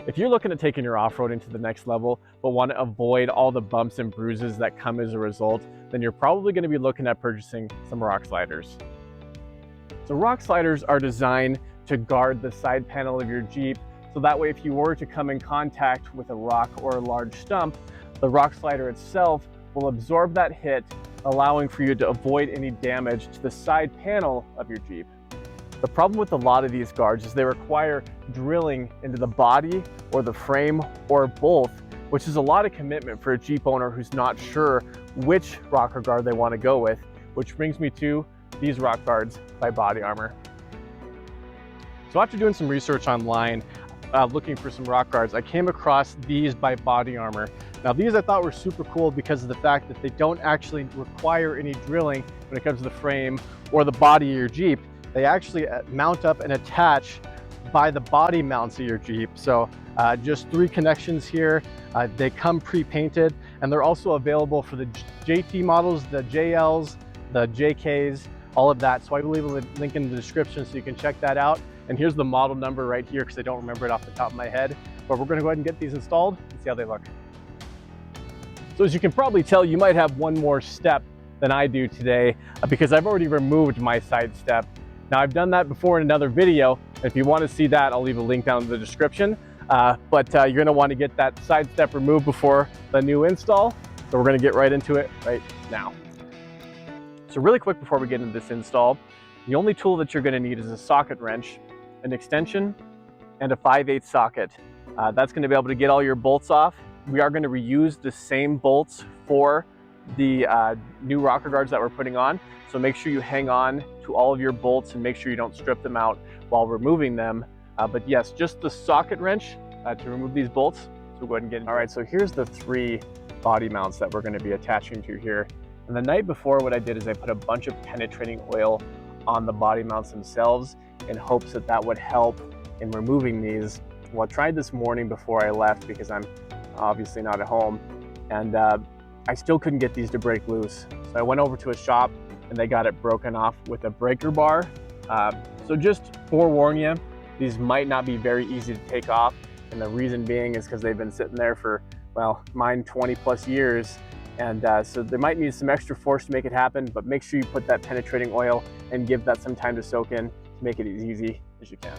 If you're looking at taking your off-roading to the next level, but want to avoid all the bumps and bruises that come as a result, then you're probably going to be looking at purchasing some rock sliders. So rock sliders are designed to guard the side panel of your Jeep, so that way if you were to come in contact with a rock or a large stump, the rock slider itself will absorb that hit, allowing for you to avoid any damage to the side panel of your Jeep. The problem with a lot of these guards is they require drilling into the body or the frame or both, which is a lot of commitment for a Jeep owner who's not sure which rocker guard they want to go with, which brings me to these rock guards by Body Armor. So after doing some research online, looking for some rock guards, I came across these by Body Armor. Now these I thought were super cool because of the fact that they don't actually require any drilling when it comes to the frame or the body of your Jeep. They actually mount up and attach by the body mounts of your Jeep. So just 3 connections here. They come pre-painted, and they're also available for the JT models, the JLs, the JKs, all of that. So I will leave a link in the description so you can check that out. And here's the model number right here because I don't remember it off the top of my head. But we're going to go ahead and get these installed and see how they look. So as you can probably tell, you might have one more step than I do today because I've already removed my side step. Now I've done that before in another video. If you want to see that, I'll leave a link down in the description. But you're going to want to get that side step removed before the new install. So we're going to get right into it right now. So really quick before we get into this install, the only tool that you're going to need is a socket wrench, an extension, and a 5/8 socket. That's going to be able to get all your bolts off. We are going to reuse the same bolts for the new rocker guards that we're putting on. So make sure you hang on to all of your bolts and make sure you don't strip them out while removing them. But yes, just the socket wrench to remove these bolts. So we'll go ahead and get it. All right, so here's the 3 body mounts that we're going to be attaching to here. And the night before, what I did is I put a bunch of penetrating oil on the body mounts themselves in hopes that that would help in removing these. Well, I tried this morning before I left because I'm obviously not at home, and I still couldn't get these to break loose. So I went over to a shop and they got it broken off with a breaker bar. So just forewarn you, these might not be very easy to take off. And the reason being is because they've been sitting there for, well, mine 20+ years. And so they might need some extra force to make it happen, but make sure you put that penetrating oil and give that some time to soak in to make it as easy as you can.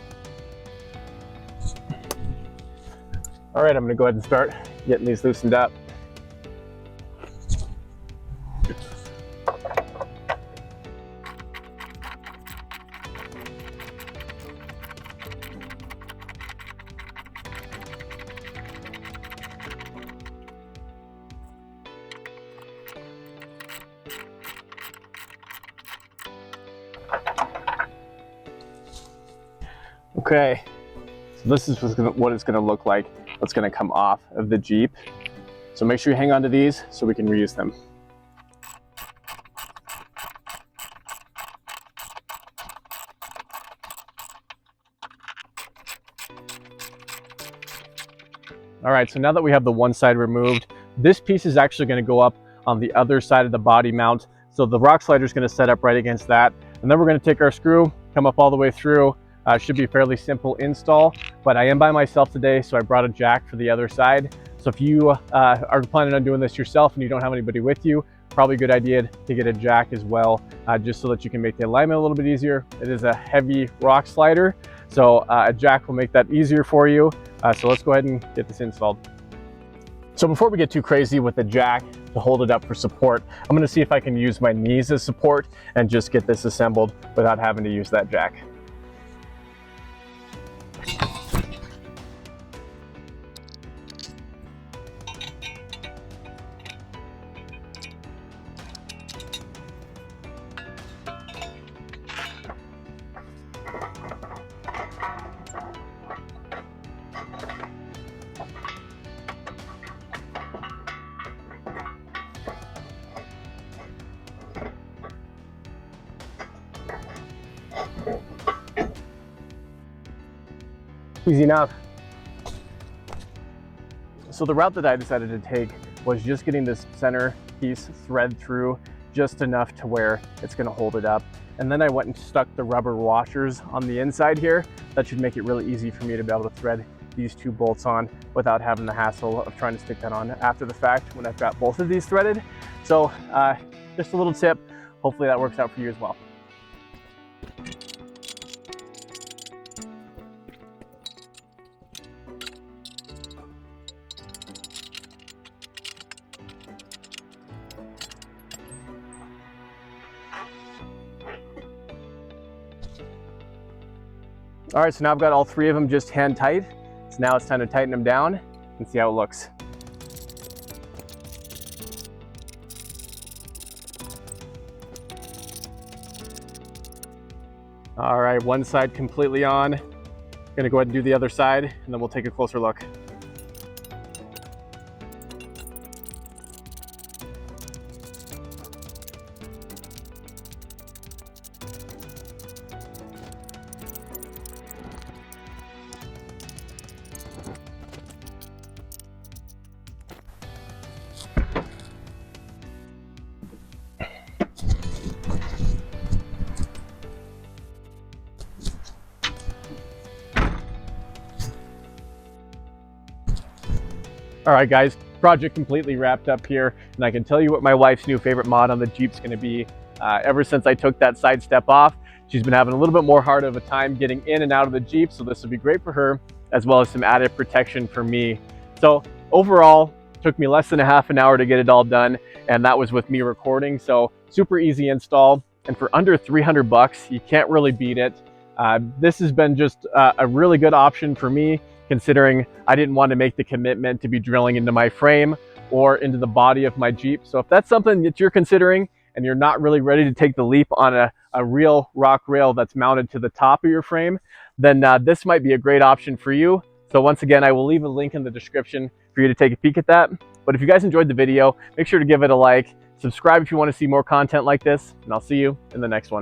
All right, I'm gonna go ahead and start getting these loosened up. Okay, so this is what it's gonna look like. What's gonna come off of the Jeep. So make sure you hang on to these so we can reuse them. All right, so now that we have the one side removed, this piece is actually gonna go up on the other side of the body mount. So the rock slider is gonna set up right against that. And then we're gonna take our screw, come up all the way through. Should be a fairly simple install, but I am by myself today, so I brought a jack for the other side. So if you are planning on doing this yourself and you don't have anybody with you, probably a good idea to get a jack as well, just so that you can make the alignment a little bit easier. It is a heavy rock slider, so a jack will make that easier for you. So let's go ahead and get this installed. So before we get too crazy with the jack to hold it up for support, I'm gonna see if I can use my knees as support and just get this assembled without having to use that jack. Easy enough. So the route that I decided to take was just getting this center piece thread through just enough to where it's going to hold it up. And then I went and stuck the rubber washers on the inside here. That should make it really easy for me to be able to thread these two bolts on without having the hassle of trying to stick that on after the fact when I've got both of these threaded. So just a little tip, hopefully that works out for you as well. All right, so now I've got all three of them just hand tight. So now it's time to tighten them down and see how it looks. All right, one side completely on. Gonna go ahead and do the other side, and then we'll take a closer look. All right, guys, project completely wrapped up here, and I can tell you what my wife's new favorite mod on the Jeep's going to be. Ever since I took that side step off, she's been having a little bit more hard of a time getting in and out of the Jeep, so this will be great for her, as well as some added protection for me. So overall, it took me less than a half an hour to get it all done, and that was with me recording, so super easy install, and for under 300 bucks, you can't really beat it. This has been just a really good option for me, considering I didn't want to make the commitment to be drilling into my frame or into the body of my Jeep. So if that's something that you're considering and you're not really ready to take the leap on a real rock rail that's mounted to the top of your frame, then this might be a great option for you. So once again, I will leave a link in the description for you to take a peek at that. But if you guys enjoyed the video, make sure to give it a like, subscribe if you want to see more content like this, and I'll see you in the next one.